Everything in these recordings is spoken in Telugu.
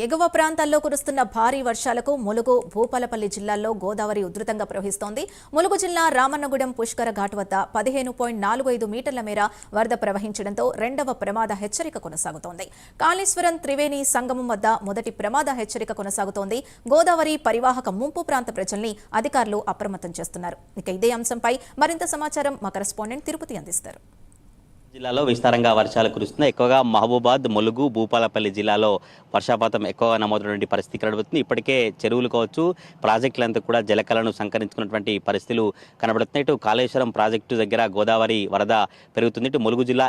ఎగువ ప్రాంతాల్లో కురుస్తున్న భారీ వర్షాలకు ములుగు, భూపాలపల్లి జిల్లాల్లో గోదావరి ఉధృతంగా ప్రవహిస్తోంది. ములుగు జిల్లా రామన్నగూడెం పుష్కర ఘాట్ వద్ద 15.45 మీటర్ల మేర వరద ప్రవహించడంతో రెండవ ప్రమాద హెచ్చరిక కొనసాగుతోంది. కాళేశ్వరం త్రివేణి సంగమం వద్ద మొదటి ప్రమాద హెచ్చరిక కొనసాగుతోంది. గోదావరి పరివాహక ముంపు ప్రాంత ప్రజల్ని అధికారులు అప్రమత్తం చేస్తున్నారు. ఇక ఇదే అంశంపై మరింత సమాచారం మా కరెస్పాండెంట్ తిరుపతి అందిస్తారు. జిల్లాలో విస్తారంగా వర్షాలు కురుస్తున్నాయి. ఎక్కువగా మహబూబాద్, ములుగు, భూపాలపల్లి జిల్లాలో వర్షపాతం ఎక్కువగా నమోదైనటువంటి పరిస్థితి కనబడుతుంది. ఇప్పటికే చెరువులు కావచ్చు, ప్రాజెక్టులంతా కూడా జలకలను సంకరించుకున్నటువంటి పరిస్థితులు కనబడుతున్నాయి. ఇటు కాళేశ్వరం ప్రాజెక్టు దగ్గర గోదావరి వరద పెరుగుతుంది. ఇటు ములుగు జిల్లా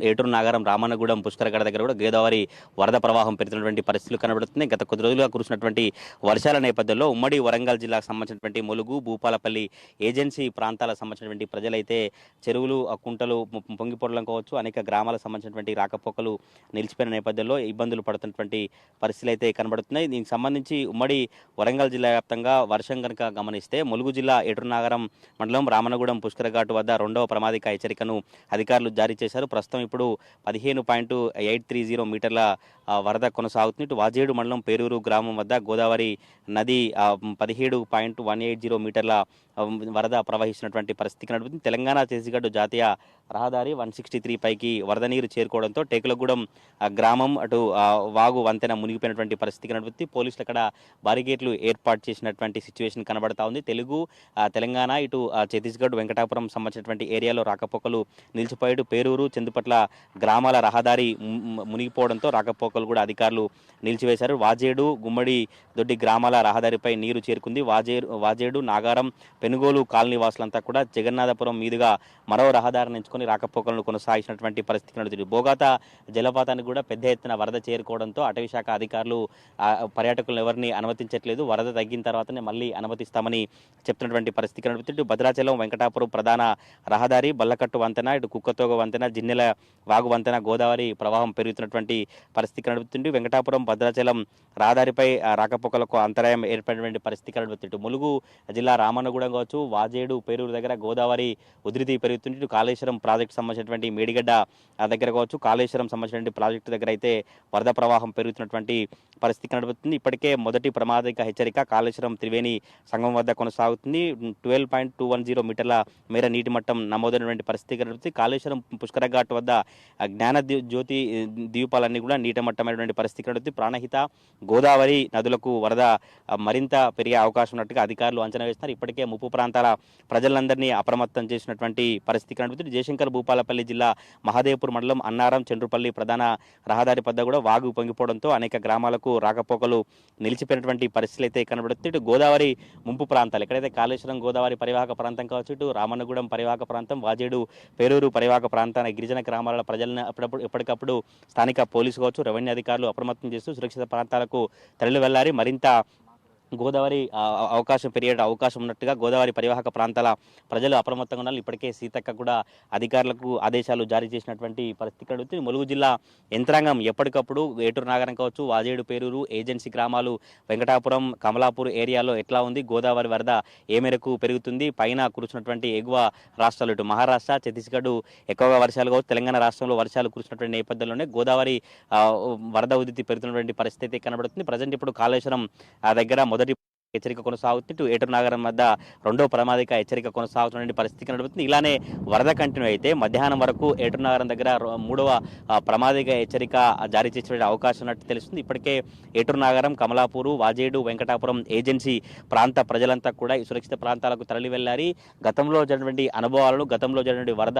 ఏటూరు నాగరం, రామన్నగూడెం పుష్కరగడ దగ్గర కూడా గోదావరి వరద ప్రవాహం పెరుగుతున్నటువంటి పరిస్థితులు కనబడుతున్నాయి. గత కొద్ది రోజులుగా కురిసినటువంటి వర్షాల నేపథ్యంలో ఉమ్మడి వరంగల్ జిల్లాకు సంబంధించినటువంటి ములుగు, భూపాలపల్లి ఏజెన్సీ ప్రాంతాలకు సంబంధించినటువంటి ప్రజలైతే చెరువులు, కుంటలు పొంగిపొరలం కావచ్చు, అనేక గ్రామాలకు సంబంధించినటువంటి రాకపోకలు నిలిచిపోయిన నేపథ్యంలో ఇబ్బందులు పడుతున్నటువంటి పరిస్థితులు అయితే కనబడుతున్నాయి. దీనికి సంబంధించి ఉమ్మడి వరంగల్ జిల్లా వ్యాప్తంగా వర్షం కనుక గమనిస్తే ములుగు జిల్లా ఏటూరు నాగరం మండలం రామన్నగూడెం పుష్కరఘాట్ వద్ద రెండవ ప్రమాదిక హెచ్చరికను అధికారులు జారీ చేశారు. ప్రస్తుతం ఇప్పుడు 15.830 మీటర్ల వరద కొనసాగుతుంది. ఇటు వాజేడు మండలం పేరూరు గ్రామం వద్ద గోదావరి నది 17.180 మీటర్ల వరద ప్రవహిస్తున్నటువంటి పరిస్థితి కనబడుతుంది. తెలంగాణ ఛత్తీస్గఢ్ జాతీయ రహదారి 163 పైకి వరద నీరు చేరుకోవడంతో టేకులగూడెం గ్రామం అటు వాగు వంతెన మునిగిపోయినటువంటి పరిస్థితి కనబడుతుంది. పోలీసులు అక్కడ బారిగేట్లు ఏర్పాటు చేసినటువంటి సిచ్యువేషన్ కనబడతా ఉంది. తెలంగాణ ఇటు ఛత్తీస్గఢ్ వెంకటాపురం సంబంధించినటువంటి ఏరియాలో రాకపోకలు నిలిచిపోయాడు. పేరూరు, చందుపట్ల గ్రామాల రహదారి మునిగిపోవడంతో రాకపోకలు కూడా అధికారులు నిలిచివేశారు. వాజేడు, గుమ్మడి దొడ్డి గ్రామాల రహదారిపై నీరు చేరుకుంది. వాజేడు, నాగారం, పెనుగోలు కాలనీ వాసులంతా కూడా జగన్నాథపురం మీదుగా మరో రహదారిని ఎంచుకొని రాకపోకలను కొనసాగించినటువంటి పరిస్థితి నడుస్తుంది. బోగాత జలపాతానికి కూడా పెద్ద ఎత్తున వరద చేరుకోవడంతో అటవీ శాఖ అధికారులు పర్యాటకులను ఎవరిని అనుమతించట్లేదు. వరద తగ్గిన తర్వాతనే మళ్ళీ అనుమతిస్తామని చెప్తున్నటువంటి పరిస్థితి కనబడుతుంది. ఇటు భద్రాచలం వెంకటాపురం ప్రధాన రహదారి, బల్లకట్టు వంతెన, ఇటు కుక్కతోగ వంతెన, జిన్నెల వాగు వంతెన గోదావరి ప్రవాహం పెరుగుతున్నటువంటి పరిస్థితి కనబడుతుంది. వెంకటాపురం భద్రాచలం రహదారిపై రాకపోకలకు అంతరాయం ఏర్పడినటువంటి పరిస్థితి కనబడుతుంది. ఇటు ములుగు జిల్లా రామన్నగూడెం కావచ్చు, వాజేడు, పేరూరు దగ్గర గోదావరి ఉధృతి పెరుగుతుంది. ఇటు కాళేశ్వరం ప్రాజెక్టు సంబంధించినటువంటి మేడిగడ్డ దగ్గర కావచ్చు, కాళేశ్వరం సంబంధించినటువంటి ప్రాజెక్టు దగ్గర అయితే వరద ప్రవాహం పెరుగుతున్నటువంటి పరిస్థితి కనబడుతుంది. ఇప్పటికే మొదటి ప్రమాదిక హెచ్చరిక కాళేశ్వరం త్రివేణి సంగమం వద్ద కొనసాగుతుంది. 12.210 మీటర్ల మేర నీటి మట్టం నమోదైనటువంటి పరిస్థితి కనబడుతుంది. కాళేశ్వరం పుష్కరఘాట్ వద్ద జ్ఞాన జ్యోతి ద్వీపాలన్నీ కూడా నీటి మట్టమైనటువంటి పరిస్థితి కనబడుతుంది. ప్రాణహిత, గోదావరి నదులకు వరద మరింత పెరిగే అవకాశం ఉన్నట్టుగా అధికారులు అంచనా వేస్తున్నారు. ఇప్పటికే ముప్పు ప్రాంతాల ప్రజలందరినీ అప్రమత్తం చేసినటువంటి పరిస్థితి కనబడుతుంది. జయశంకర్ భూపాలపల్లి జిల్లా మహాదేవ్పూర్ మండలం అన్నారం, చండ్రుపల్లి ప్రధాన రహదారి వద్ద కూడా వాగు పొంగిపోవడంతో అనేక గ్రామాలకు రాకపోకలు నిలిచిపోయినటువంటి పరిస్థితులు అయితే కనబడుతుంది. ఇటు గోదావరి ముంపు ప్రాంతాలు ఎక్కడైతే కాళేశ్వరం గోదావరి పరివాహక ప్రాంతం కావచ్చు, ఇటు రామన్నగూడెం పరివాహక ప్రాంతం, వాజేడు, పేరూరు పరివాహక ప్రాంతాల గిరిజన గ్రామాల ప్రజలను ఎప్పటికప్పుడు స్థానిక పోలీసు కావచ్చు, రెవెన్యూ అధికారులు అప్రమత్తం చేస్తూ సురక్షిత ప్రాంతాలకు తరలి వెళ్లాలి. మరింత గోదావరి అవకాశం పెరిగే అవకాశం ఉన్నట్టుగా గోదావరి పరివాహక ప్రాంతాల ప్రజలు అప్రమత్తంగా ఉన్నారు. ఇప్పటికే సీతక్క కూడా అధికారులకు ఆదేశాలు జారీ చేసినటువంటి పరిస్థితి కలుగుతుంది. ములుగు జిల్లా యంత్రాంగం ఎప్పటికప్పుడు ఏటూరు నాగరం కావచ్చు, వాజేడు, పేరూరు ఏజెన్సీ గ్రామాలు, వెంకటాపురం, కమలాపూర్ ఏరియాలో ఎట్లా ఉంది, గోదావరి వరద ఏ మేరకు పెరుగుతుంది, పైన కురుస్తున్నటువంటి ఎగువ రాష్ట్రాలు ఇటు మహారాష్ట్ర, ఛత్తీస్గఢ్ ఎక్కువగా వర్షాలు కావచ్చు, తెలంగాణ రాష్ట్రంలో వర్షాలు కురిసినటువంటి నేపథ్యంలోనే గోదావరి వరద ఉధృతి పెరుగుతున్నటువంటి పరిస్థితి కనబడుతుంది. ప్రజెంట్ ఇప్పుడు కాళేశ్వరం దగ్గర మొదటి హెచ్చరిక కొనసాగుతుంది. ఇటు ఏటూరు నాగరం వద్ద రెండో ప్రమాదిక హెచ్చరిక కొనసాగుతున్న పరిస్థితి కనబడుతుంది. ఇలానే వరద కంటిన్యూ అయితే మధ్యాహ్నం వరకు ఏటూరు నాగరం దగ్గర మూడవ ప్రమాదిక హెచ్చరిక జారీ చేసే అవకాశం ఉన్నట్టు తెలుస్తుంది. ఇప్పటికే ఏటూరు నాగరం, కమలాపూరు, వాజేడు, వెంకటాపురం ఏజెన్సీ ప్రాంత ప్రజలంతా కూడా ఈ సురక్షిత ప్రాంతాలకు తరలి వెళ్లారు. గతంలో జరిగినటువంటి అనుభవాలను, గతంలో జరిగినటువంటి వరద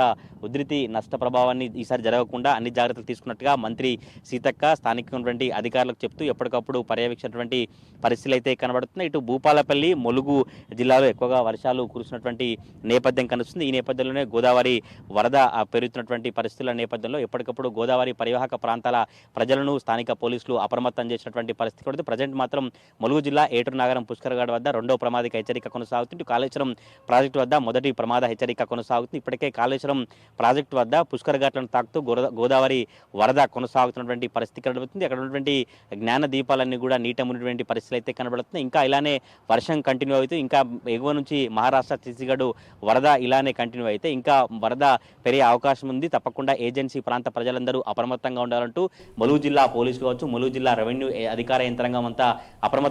ఉధృతి నష్ట ప్రభావాన్ని ఈసారి జరగకుండా అన్ని జాగ్రత్తలు తీసుకున్నట్టుగా మంత్రి సీతక్క స్థానికమైనటువంటి అధికారులకు చెప్తూ ఎప్పటికప్పుడు పర్యవేక్షించినటువంటి పరిస్థితులు అయితే కనబడుతున్నాయి. ఇటు భూపాలపల్లి, ములుగు జిల్లాలో ఎక్కువగా వర్షాలు కురుస్తున్నటువంటి నేపథ్యం కనిపిస్తుంది. ఈ నేపథ్యంలోనే గోదావరి వరద పెరుగుతున్నటువంటి పరిస్థితుల నేపథ్యంలో ఎప్పటికప్పుడు గోదావరి పరివాహక ప్రాంతాల ప్రజలను స్థానిక పోలీసులు అప్రమత్తం చేసినటువంటి పరిస్థితి కూడా ప్రజెంట్ మాత్రం ములుగు జిల్లా ఏటూరు నాగరం పుష్కరఘాట్ వద్ద రెండో ప్రమాదిక హెచ్చరిక కొనసాగుతుంది. కాళేశ్వరం ప్రాజెక్టు వద్ద మొదటి ప్రమాద హెచ్చరిక కొనసాగుతుంది. ఇప్పటికే కాళేశ్వరం ప్రాజెక్టు వద్ద పుష్కరఘాట్లను తాకుతూ గోదావరి వరద కొనసాగుతున్నటువంటి పరిస్థితి కనబడుతుంది. అక్కడ ఉన్నటువంటి జ్ఞాన దీపాలన్నీ కూడా నీట మునిగినటువంటి పరిస్థితులు అయితే కనబడుతుంది. ఇంకా ఇలానే వర్షం కంటిన్యూ అవుతూ ఇంకా ఎగువ నుంచి మహారాష్ట్ర ఛత్తీస్గఢ్ వరద ఇలానే కంటిన్యూ అయితే ఇంకా వరద పెరిగే అవకాశం ఉంది. తప్పకుండా ఏజెన్సీ ప్రాంత ప్రజలందరూ అప్రమత్తంగా ఉండాలంటూ ములుగు జిల్లా పోలీసు కావచ్చు, ములుగు జిల్లా రెవెన్యూ అధికార యంత్రాంగం అంతా అప్రమత్తంగా